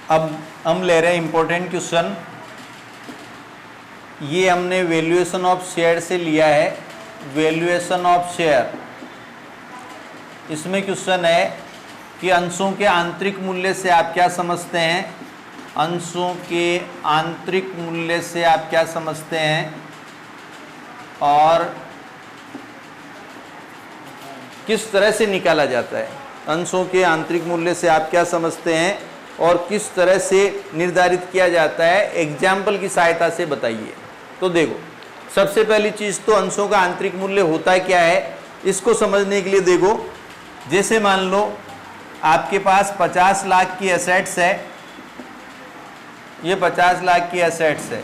अब हम ले रहे हैं इंपॉर्टेंट क्वेश्चन। ये हमने वैल्यूएशन ऑफ शेयर से लिया है, वैल्यूएशन ऑफ शेयर। इसमें क्वेश्चन है कि अंशों के आंतरिक मूल्य से आप क्या समझते हैं, अंशों के आंतरिक मूल्य से आप क्या समझते हैं और किस तरह से निकाला जाता है। अंशों के आंतरिक मूल्य से आप क्या समझते हैं और किस तरह से निर्धारित किया जाता है, एग्जाम्पल की सहायता से बताइए। तो देखो, सबसे पहली चीज़ तो अंशों का आंतरिक मूल्य होता है क्या है, इसको समझने के लिए देखो, जैसे मान लो आपके पास 50 लाख की एसेट्स है, ये 50 लाख की एसेट्स है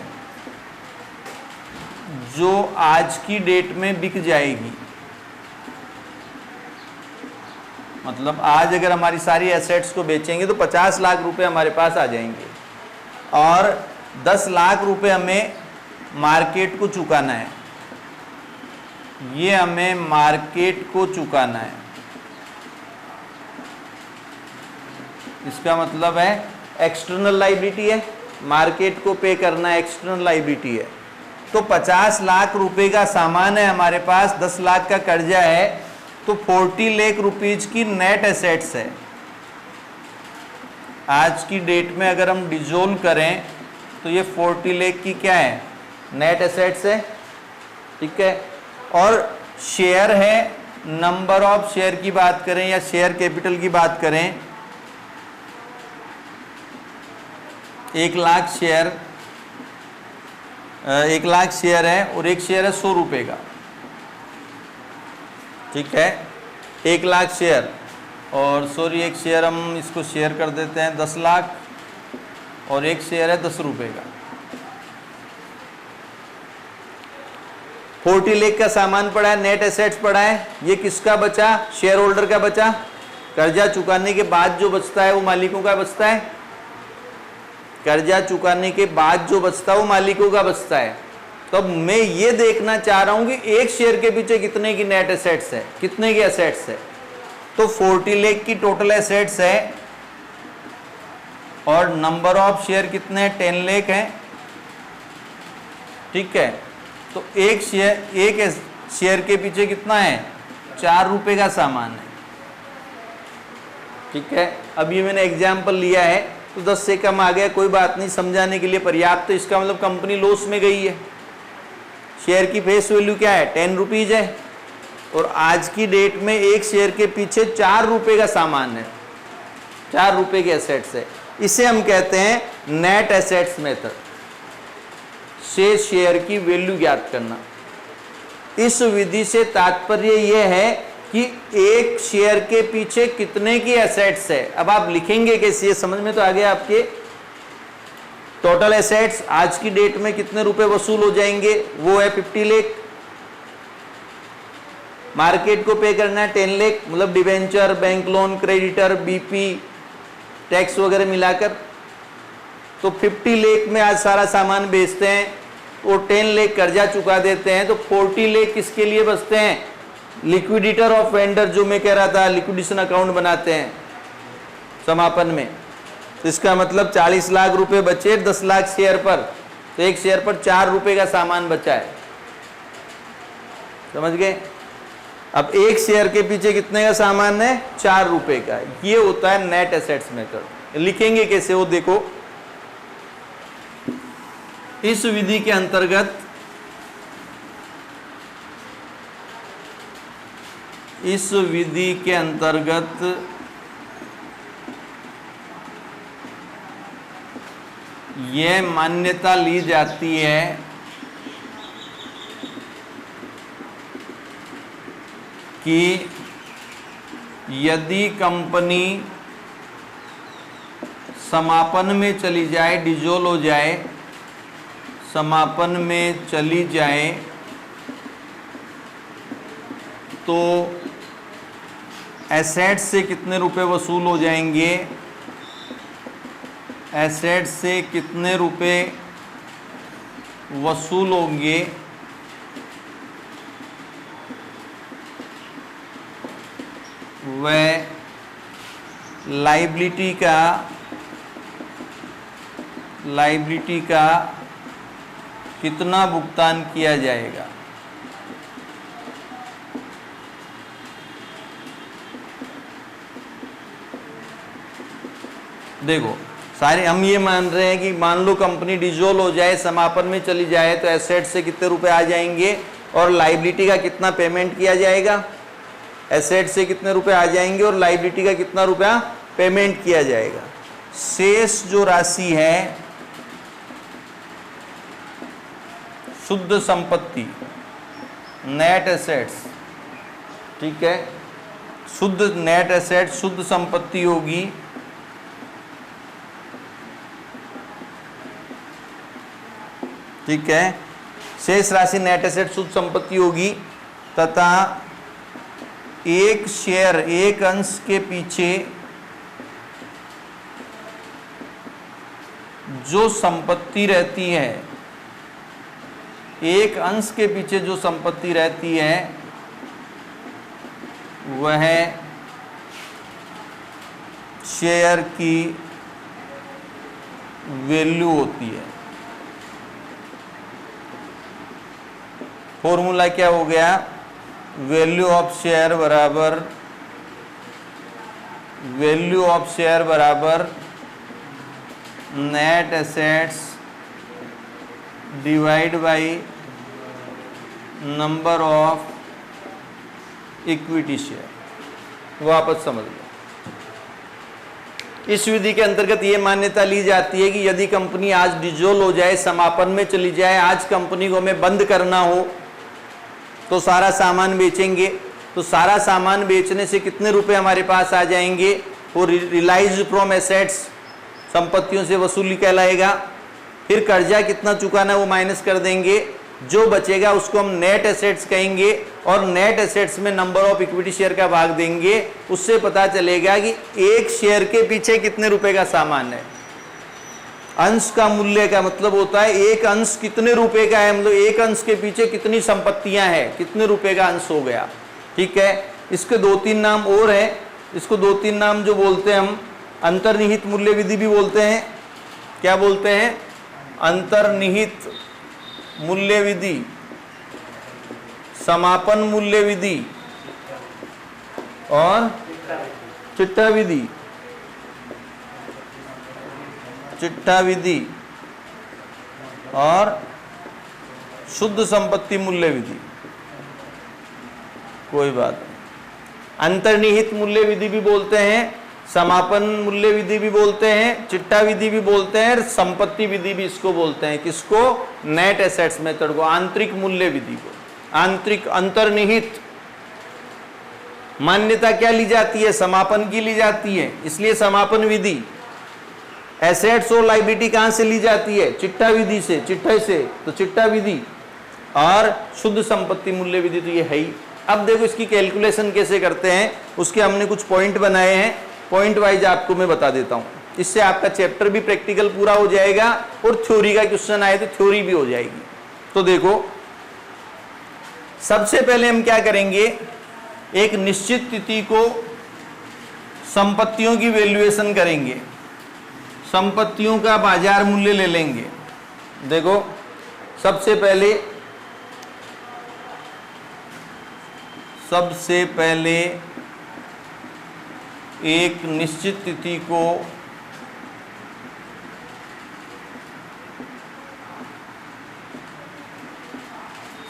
जो आज की डेट में बिक जाएगी। मतलब आज अगर हमारी सारी एसेट्स को बेचेंगे तो 50 लाख रुपए हमारे पास आ जाएंगे और 10 लाख रुपए हमें मार्केट को चुकाना है। ये हमें मार्केट को चुकाना है। इसका मतलब है एक्सटर्नल लायबिलिटी है, मार्केट को पे करना है, एक्सटर्नल लायबिलिटी है। तो 50 लाख रुपए का सामान है हमारे पास, 10 लाख का कर्जा है, तो 40 लाख रुपीज की नेट एसेट्स है। आज की डेट में अगर हम डिजोल्व करें तो ये 40 लाख की क्या है, नेट एसेट्स है, ठीक है। और शेयर है, नंबर ऑफ शेयर की बात करें या शेयर कैपिटल की बात करें, 1 लाख शेयर, 1 लाख शेयर है और एक शेयर है 100 रुपये का, ठीक है। 1 लाख शेयर और सॉरी एक शेयर हम इसको शेयर कर देते हैं 10 लाख और एक शेयर है 10 रुपये का। 40 लाख का सामान पड़ा है, नेट एसेट्स पड़ा है, ये किसका बचा, शेयर होल्डर का बचा। कर्जा चुकाने के बाद जो बचता है वो मालिकों का बचता है, कर्जा चुकाने के बाद जो बचता है वो मालिकों का बचता है। तो अब मैं ये देखना चाह रहा हूं कि एक शेयर के पीछे कितने की नेट एसेट्स है, कितने की एसेट्स है। तो 40 लाख की टोटल एसेट्स है और नंबर ऑफ शेयर कितने हैं, 10 लाख हैं, ठीक है। तो एक शेयर के पीछे कितना है, 4 रुपए का सामान है, ठीक है। अब ये मैंने एग्जाम्पल लिया है तो 10 से कम आ गया, कोई बात नहीं, समझाने के लिए पर्याप्त। तो इसका मतलब कंपनी लॉस में गई है। शेयर की फेस वैल्यू क्या है, 10 रुपीज है और आज की डेट में एक शेयर के पीछे 4 रुपए का सामान है, 4 रुपए के एसेट्स है। इसे हम कहते हैं नेट एसेट्स मेथड, से शेयर की वैल्यू ज्ञात करना। इस विधि से तात्पर्य यह है कि एक शेयर के पीछे कितने की एसेट्स है। अब आप लिखेंगे कैसे, ये समझ में तो आ गया आपके। टोटल एसेट्स आज की डेट में कितने रुपए वसूल हो जाएंगे, वो है 50 लाख। मार्केट को पे करना है 10 लाख, मतलब debenture, bank loan, creditor, BP, tax वगैरह मिलाकर। तो 50 लाख में आज सारा सामान बेचते हैं, वो 10 लाख कर्जा चुका देते हैं, तो 40 लाख किसके लिए बचते हैं, लिक्विडिटर ऑफ वेंडर, जो मैं कह रहा था लिक्विडेशन अकाउंट बनाते हैं समापन में। तो इसका मतलब 40 लाख रुपए बचे 10 लाख शेयर पर, तो एक शेयर पर 4 रुपए का सामान बचा है, समझ गए। अब एक शेयर के पीछे कितने का सामान है, 4 रुपए का। ये होता है नेट एसेट्स मेथड। लिखेंगे कैसे वो देखो। इस विधि के अंतर्गत, इस विधि के अंतर्गत यह मान्यता ली जाती है कि यदि कंपनी समापन में चली जाए, डिसॉल्व हो जाए, समापन में चली जाए, तो एसेट से कितने रुपए वसूल हो जाएंगे, एसेट से कितने रुपए वसूल होंगे, वह लायबिलिटी का लायबिलिटी का कितना भुगतान किया जाएगा। देखो सारे हम ये मान रहे हैं कि मान लो कंपनी डिसॉल्व हो जाए, समापन में चली जाए, तो एसेट से कितने रुपए आ जाएंगे और लायबिलिटी का कितना पेमेंट किया जाएगा। एसेट से कितने रुपए आ जाएंगे और लायबिलिटी का कितना रुपया पेमेंट किया जाएगा। शेष जो राशि है शुद्ध संपत्ति, नेट एसेट्स, ठीक है, शुद्ध नेट एसेट शुद्ध संपत्ति होगी ठीक है, शेष राशि नेट एसेट शुद्ध संपत्ति होगी तथा एक शेयर एक अंश के पीछे जो संपत्ति रहती है, एक अंश के पीछे जो संपत्ति रहती है वह शेयर की वैल्यू होती है। फॉर्मूला क्या हो गया, वैल्यू ऑफ शेयर बराबर net assets divide by number of equity share. वापस समझ लो, इस विधि के अंतर्गत ये मान्यता ली जाती है कि यदि कंपनी आज डिसॉल्व हो जाए, समापन में चली जाए, आज कंपनी को हमें बंद करना हो तो सारा सामान बेचेंगे, तो सारा सामान बेचने से कितने रुपए हमारे पास आ जाएंगे, वो रियलाइज्ड फ्रॉम एसेट्स संपत्तियों से वसूली कहलाएगा। फिर कर्जा कितना चुकाना है वो माइनस कर देंगे, जो बचेगा उसको हम नेट एसेट्स कहेंगे और नेट एसेट्स में नंबर ऑफ इक्विटी शेयर का भाग देंगे। उससे पता चलेगा कि एक शेयर के पीछे कितने रुपए का सामान है। अंश का मूल्य का मतलब होता है एक अंश कितने रुपए का है, मतलब एक अंश के पीछे कितनी संपत्तियां हैं, कितने रुपए का अंश हो गया। ठीक है, इसके दो तीन नाम और हैं, इसको दो तीन नाम जो बोलते हैं हम, अंतर्निहित मूल्य विधि भी बोलते हैं। क्या बोलते हैं? अंतर्निहित मूल्य विधि, समापन मूल्य विधि और चिट्ठा विधि। चिट्ठा विधि और शुद्ध संपत्ति मूल्य विधि। कोई बात नहीं, अंतर्निहित मूल्य विधि भी बोलते हैं, समापन मूल्य विधि भी बोलते हैं, चिट्ठा विधि भी बोलते हैं, संपत्ति विधि भी इसको बोलते हैं। किसको? नेट एसेट्स मेथड को, आंतरिक मूल्य विधि को। आंतरिक अंतर्निहित मान्यता क्या ली जाती है? समापन की ली जाती है, इसलिए समापन विधि। एसेट्स और लायबिलिटी कहां से ली जाती है? चिट्ठा विधि से, चिट्ठे से, तो चिट्ठा विधि। और शुद्ध संपत्ति मूल्य विधि तो ये है ही। अब देखो इसकी कैलकुलेशन कैसे करते हैं, उसके हमने कुछ पॉइंट बनाए हैं, पॉइंट वाइज आपको मैं बता देता हूं। इससे आपका चैप्टर भी प्रैक्टिकल पूरा हो जाएगा और थ्योरी का क्वेश्चन आए तो थ्योरी भी हो जाएगी। तो देखो सबसे पहले हम क्या करेंगे, एक निश्चित तिथि को संपत्तियों की वैल्यूएशन करेंगे, संपत्तियों का बाजार मूल्य ले लेंगे। देखो सबसे पहले एक निश्चित तिथि को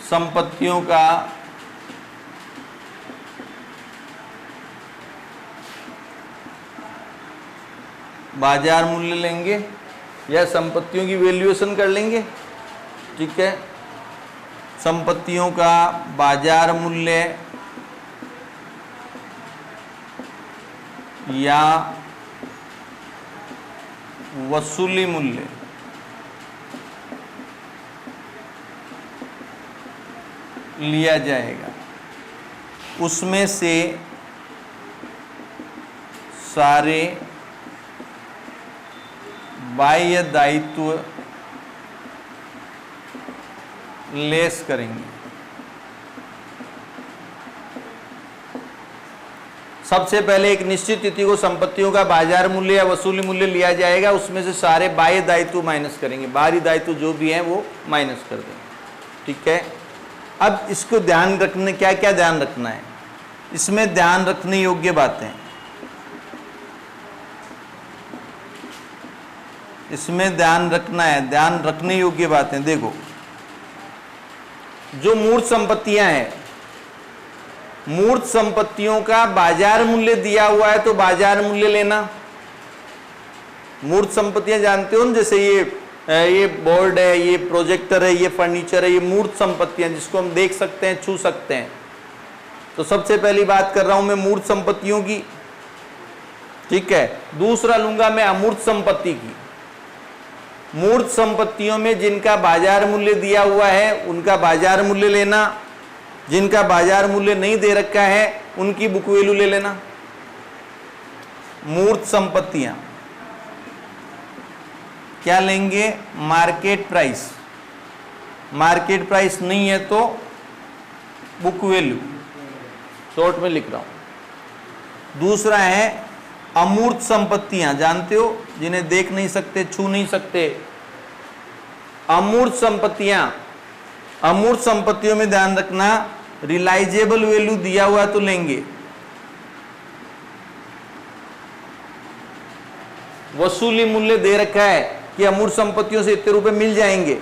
संपत्तियों का बाजार मूल्य लेंगे या संपत्तियों की वैल्यूएशन कर लेंगे। ठीक है, संपत्तियों का बाजार मूल्य या वसूली मूल्य लिया जाएगा, उसमें से सारे बाह्य दायित्व लेस करेंगे। सबसे पहले एक निश्चित तिथि को संपत्तियों का बाजार मूल्य या वसूली मूल्य लिया जाएगा, उसमें से सारे बाह्य दायित्व माइनस करेंगे, बाहरी दायित्व जो भी है वो माइनस कर देंगे। ठीक है, अब इसको ध्यान रखने, क्या क्या ध्यान रखना है इसमें, ध्यान रखने योग्य बातें, इसमें ध्यान रखना है, ध्यान रखने योग्य बातें। देखो, जो मूर्त संपत्तियां हैं, मूर्त संपत्तियों का बाजार मूल्य दिया हुआ है तो बाजार मूल्य लेना। मूर्त संपत्तियां जानते हो ना, जैसे ये बोर्ड है, ये प्रोजेक्टर है, ये फर्नीचर है, ये मूर्त संपत्तियां जिसको हम देख सकते हैं, छू सकते हैं। तो सबसे पहली बात कर रहा हूं मैं मूर्त संपत्तियों की। ठीक है, दूसरा लूंगा मैं अमूर्त संपत्ति की। मूर्त संपत्तियों में जिनका बाजार मूल्य दिया हुआ है उनका बाजार मूल्य लेना, जिनका बाजार मूल्य नहीं दे रखा है उनकी बुक वैल्यू ले लेना। मूर्त संपत्तियां क्या लेंगे, मार्केट प्राइस, मार्केट प्राइस नहीं है तो बुक वैल्यू, शॉर्ट में लिख रहा हूं। दूसरा है अमूर्त संपत्तियां, जानते हो, जिन्हें देख नहीं सकते, छू नहीं सकते, अमूर्त संपत्तियां। अमूर्त संपत्तियों में ध्यान रखना, रिलाइजेबल वैल्यू दिया हुआ तो लेंगे, वसूली मूल्य दे रखा है कि अमूर्त संपत्तियों से इतने रुपए मिल जाएंगे,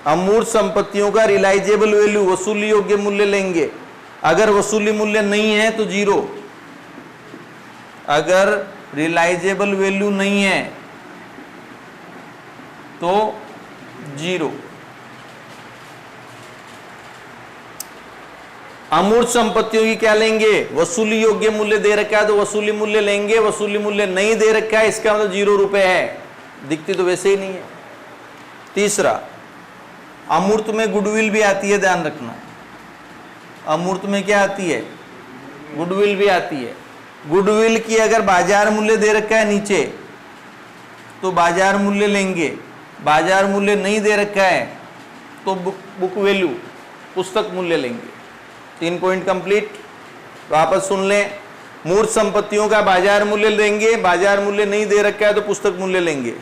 अमूर्त संपत्तियों का रिलाइजेबल वैल्यू, वसूली योग्य मूल्य लेंगे। अगर वसूली मूल्य नहीं है तो जीरो, अगर रिलाइजेबल वैल्यू नहीं है तो जीरो। अमूर्त संपत्तियों की क्या लेंगे, वसूली योग्य मूल्य दे रखा है तो वसूली मूल्य लेंगे, वसूली मूल्य नहीं दे रखा है इसका मतलब 0 रुपए है, दिखती तो वैसे ही नहीं है। तीसरा, अमूर्त में गुडविल भी आती है, ध्यान रखना। अमूर्त में क्या आती है, गुडविल भी आती है। गुडविल की अगर बाजार मूल्य दे रखा है नीचे तो बाजार मूल्य लेंगे, बाजार मूल्य नहीं दे रखा है तो बुक वैल्यू, पुस्तक मूल्य लेंगे। 3 पॉइंट कंप्लीट। वापस सुन लें, मूर्त संपत्तियों का बाजार मूल्य लेंगे, बाजार मूल्य नहीं दे रखा है तो पुस्तक मूल्य लेंगे।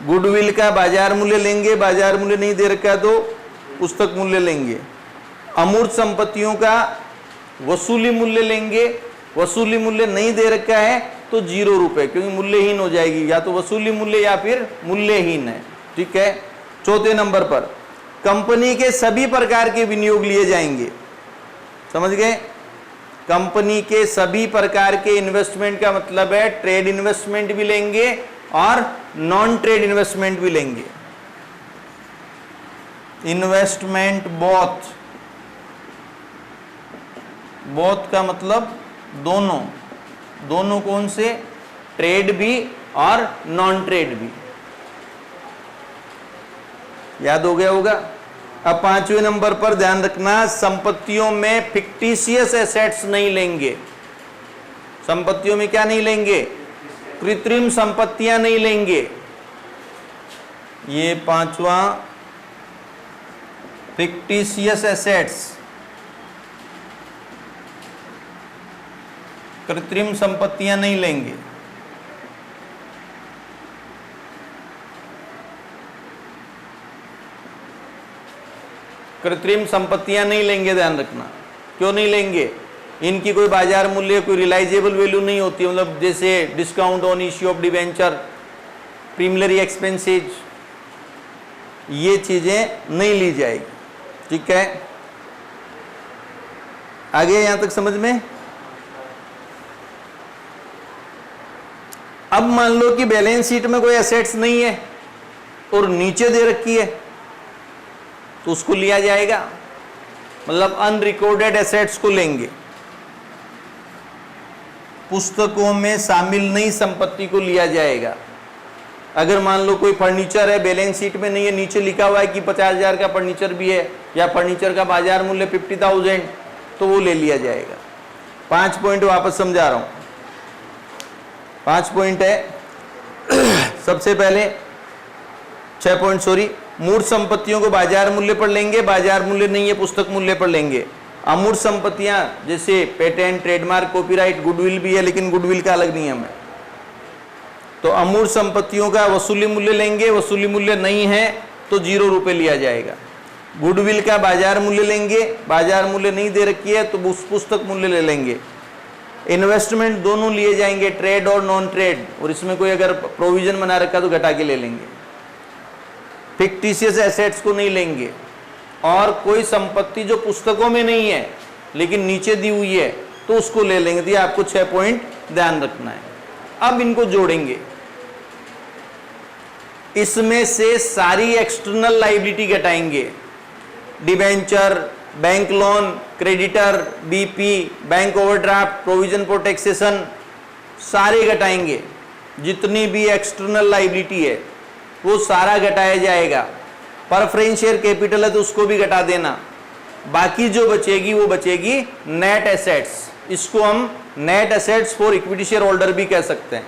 गुडविल का बाजार मूल्य लेंगे, बाजार मूल्य नहीं दे रखा है तो पुस्तक मूल्य लेंगे। अमूर्त संपत्तियों का वसूली मूल्य लेंगे, वसूली मूल्य नहीं दे रखा है तो 0 रुपए, क्योंकि मूल्यहीन हो जाएगी, या तो वसूली मूल्य या फिर मूल्यहीन है। ठीक है, चौथे नंबर पर कंपनी के सभी प्रकार के विनियोग लिए जाएंगे, समझ गए। कंपनी के सभी प्रकार के इन्वेस्टमेंट का मतलब है ट्रेड इन्वेस्टमेंट भी लेंगे और नॉन ट्रेड इन्वेस्टमेंट भी लेंगे। इन्वेस्टमेंट बोथ, बोथ का मतलब दोनों, दोनों कौन से, ट्रेड भी और नॉन ट्रेड भी। याद हो गया होगा। अब 5वें नंबर पर ध्यान रखना, संपत्तियों में फिक्टिशियस एसेट्स नहीं लेंगे। संपत्तियों में क्या नहीं लेंगे, कृत्रिम संपत्तियां नहीं लेंगे। ये 5वां, फिक्टिशियस एसेट्स, कृत्रिम संपत्तियां नहीं लेंगे। कृत्रिम संपत्तियां नहीं लेंगे, ध्यान रखना। क्यों नहीं लेंगे, इनकी कोई बाजार मूल्य, कोई रिलाइजेबल वैल्यू नहीं होती, मतलब जैसे discount on issue of debenture, प्रीमिलरी expenses, ये चीजें नहीं ली जाएगी। ठीक है, आगे यहां तक समझ में। अब मान लो कि बैलेंस शीट में कोई एसेट्स नहीं है और नीचे दे रखी है तो उसको लिया जाएगा, मतलब अनरिकॉर्डेड एसेट्स को लेंगे। पुस्तकों में शामिल नई संपत्ति को लिया जाएगा। अगर मान लो कोई फर्नीचर है, बैलेंस शीट में नहीं है, नीचे लिखा हुआ है कि 50,000 का फर्नीचर भी है या फर्नीचर का बाजार मूल्य 50,000, तो वो ले लिया जाएगा। 5 पॉइंट वापस समझा रहा हूं। 5 पॉइंट है। सबसे पहले 6 पॉइंट, सॉरी, मूर्त संपत्तियों को बाजार मूल्य पर लेंगे, बाजार मूल्य नहीं है पुस्तक मूल्य पर लेंगे। अमूर्त संपत्तियां जैसे पेटेंट, ट्रेडमार्क, कॉपीराइट, गुडविल भी है, लेकिन गुडविल का अलग नियम है। तो अमूर्त संपत्तियों का वसूली मूल्य लेंगे, वसूली मूल्य नहीं है तो 0 रुपए लिया जाएगा। गुडविल का बाजार मूल्य लेंगे, बाजार मूल्य नहीं दे रखी है तो उस पुस्तक मूल्य ले लेंगे। इन्वेस्टमेंट दोनों लिए जाएंगे, ट्रेड और नॉन ट्रेड, और इसमें कोई अगर प्रोविजन बना रखा तो घटा के ले लेंगे। फिक्टिशियस एसेट्स को नहीं लेंगे, और कोई संपत्ति जो पुस्तकों में नहीं है लेकिन नीचे दी हुई है तो उसको ले लेंगे। तो आपको 6 पॉइंट ध्यान रखना है। अब इनको जोड़ेंगे, इसमें से सारी एक्सटर्नल लायबिलिटी घटाएंगे। Debenture, bank loan, creditor, BP, bank overdraft, provision for taxation, सारे घटाएंगे। जितनी भी एक्सटर्नल लायबिलिटी है वो सारा घटाया जाएगा। प्रेफरेंस शेयर कैपिटल है तो उसको भी घटा देना। बाकी जो बचेगी वो बचेगी नेट एसेट्स। इसको हम net assets for equity share holder भी कह सकते हैं।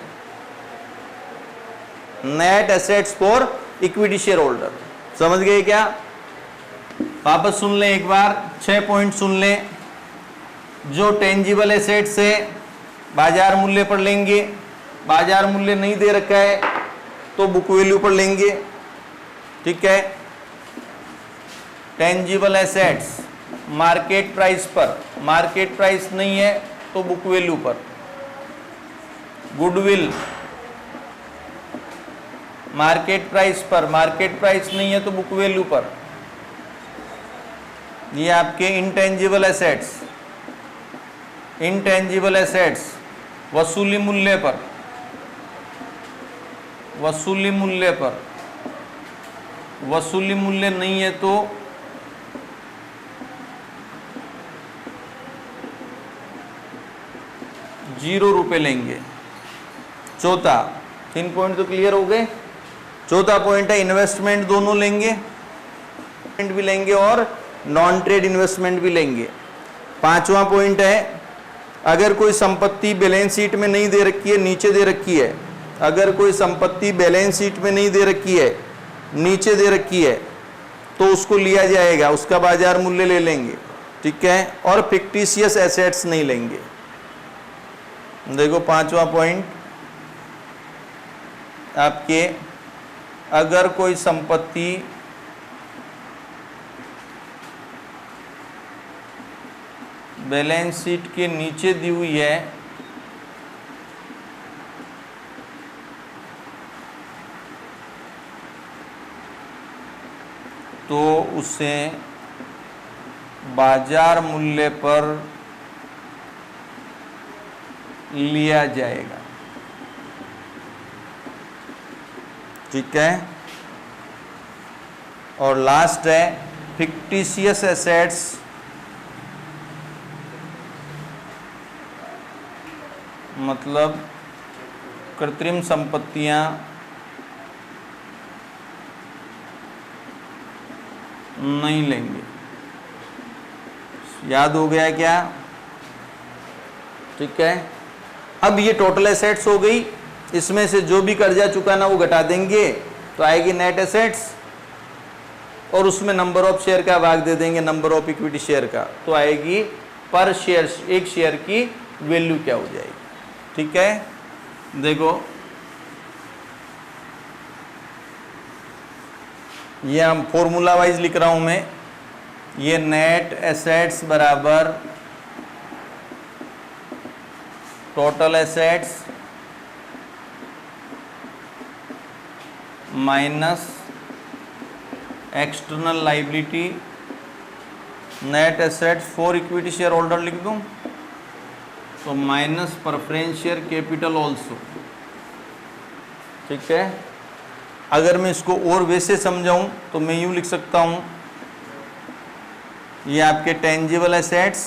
Net assets for equity share holder, समझ गए क्या? वापस सुन लें एक बार, 6 पॉइंट सुन लें। जो टेंजिबल एसेट्स है बाजार मूल्य पर लेंगे, बाजार मूल्य नहीं दे रखा है तो बुक वैल्यू पर लेंगे, ठीक है। टेंजिबल एसेट्स मार्केट प्राइस पर, मार्केट प्राइस नहीं है तो बुक वैल्यू पर। गुडविल मार्केट प्राइस पर, मार्केट प्राइस नहीं है तो बुक वैल्यू पर। ये आपके इंटेंजिबल एसेट्स, इंटेंजिबल एसेट्स वसूली मूल्य पर, वसूली मूल्य पर, वसूली मूल्य नहीं है तो ₹0 लेंगे। चौथा, 3 पॉइंट तो क्लियर हो गए। चौथा पॉइंट है इन्वेस्टमेंट दोनों लेंगे, भी लेंगे और नॉन ट्रेड इन्वेस्टमेंट भी लेंगे। 5वां पॉइंट है अगर कोई संपत्ति बैलेंस शीट में नहीं दे रखी है, नीचे दे रखी है, अगर कोई संपत्ति बैलेंस शीट में नहीं दे रखी है, नीचे दे रखी है तो उसको लिया जाएगा, उसका बाजार मूल्य ले लेंगे, ठीक है। और फिक्टिशियस एसेट्स नहीं लेंगे। देखो 5वां पॉइंट आपके, अगर कोई संपत्ति बैलेंस शीट के नीचे दी हुई है तो उसे बाजार मूल्य पर लिया जाएगा, ठीक है। और लास्ट है फिक्टिशियस एसेट्स मतलब कृत्रिम संपत्तियां नहीं लेंगे। याद हो गया क्या? ठीक है। अब ये टोटल एसेट्स हो गई, इसमें से जो भी कर्जा चुकाना वो घटा देंगे तो आएगी नेट एसेट्स, और उसमें नंबर ऑफ शेयर का भाग दे देंगे नंबर ऑफ इक्विटी शेयर का, तो आएगी पर शेयर, एक शेयर की वैल्यू क्या हो जाएगी, ठीक है। देखो ये हम फॉर्मूला वाइज लिख रहा हूं मैं, ये नेट एसेट्स बराबर total assets minus external liability, net assets for equity share holder लिख दूं तो minus preference share capital also, ठीक है। अगर मैं इसको और वैसे समझाऊं तो मैं यूं लिख सकता हूं, ये आपके टेंजिबल एसेट्स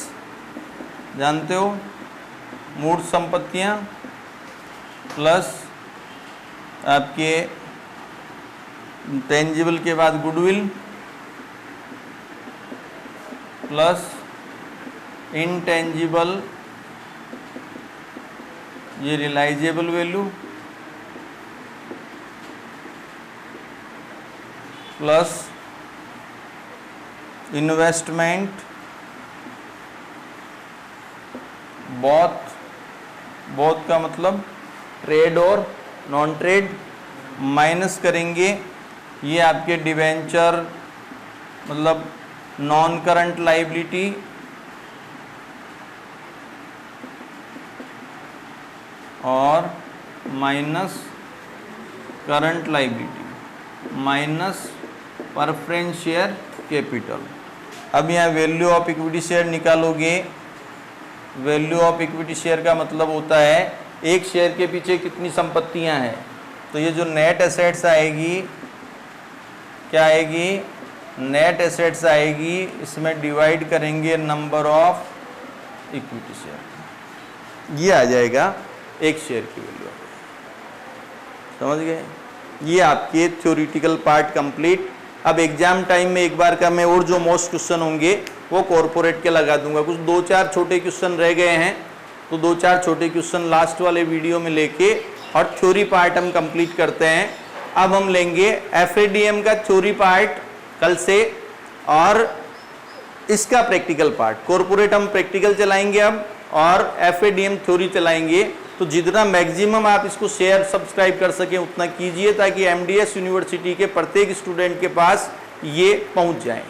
जानते हो, मूर्त संपत्तियां प्लस आपके टेंजिबल के बाद गुडविल प्लस इनटेंजिबल ये realisable value plus investment both का मतलब ट्रेड और नॉन ट्रेड, माइनस करेंगे ये आपके डिवेंचर मतलब नॉन करंट लाइबिलिटी और minus current liability minus preference share capital. अब यहाँ वैल्यू ऑफ इक्विटी शेयर निकालोगे। वैल्यू ऑफ इक्विटी शेयर का मतलब होता है एक शेयर के पीछे कितनी संपत्तियां हैं। तो ये जो नेट एसेट्स आएगी, क्या आएगी, नेट एसेट्स आएगी, इसमें डिवाइड करेंगे नंबर ऑफ इक्विटी शेयर, ये आ जाएगा एक शेयर की वैल्यू। समझ गए? ये आपके थ्योरेटिकल पार्ट कंप्लीट। अब एग्जाम टाइम में एक बार का मैं और जो मोस्ट क्वेश्चन होंगे वो कॉर्पोरेट के लगा दूंगा। कुछ 2-4 छोटे क्वेश्चन रह गए हैं, तो 2-4 छोटे क्वेश्चन लास्ट वाले वीडियो में लेके और थ्योरी पार्ट हम कंप्लीट करते हैं। अब हम लेंगे एफएडीएम का थ्योरी पार्ट कल से और इसका प्रैक्टिकल पार्ट। कॉर्पोरेट हम प्रैक्टिकल चलाएंगे अब और एफएडीएम थ्योरी चलाएंगे। तो जितना मैक्सिमम आप इसको शेयर सब्सक्राइब कर सकें उतना कीजिए, ताकि एमडीएस यूनिवर्सिटी के प्रत्येक स्टूडेंट के पास ये पहुंच जाए।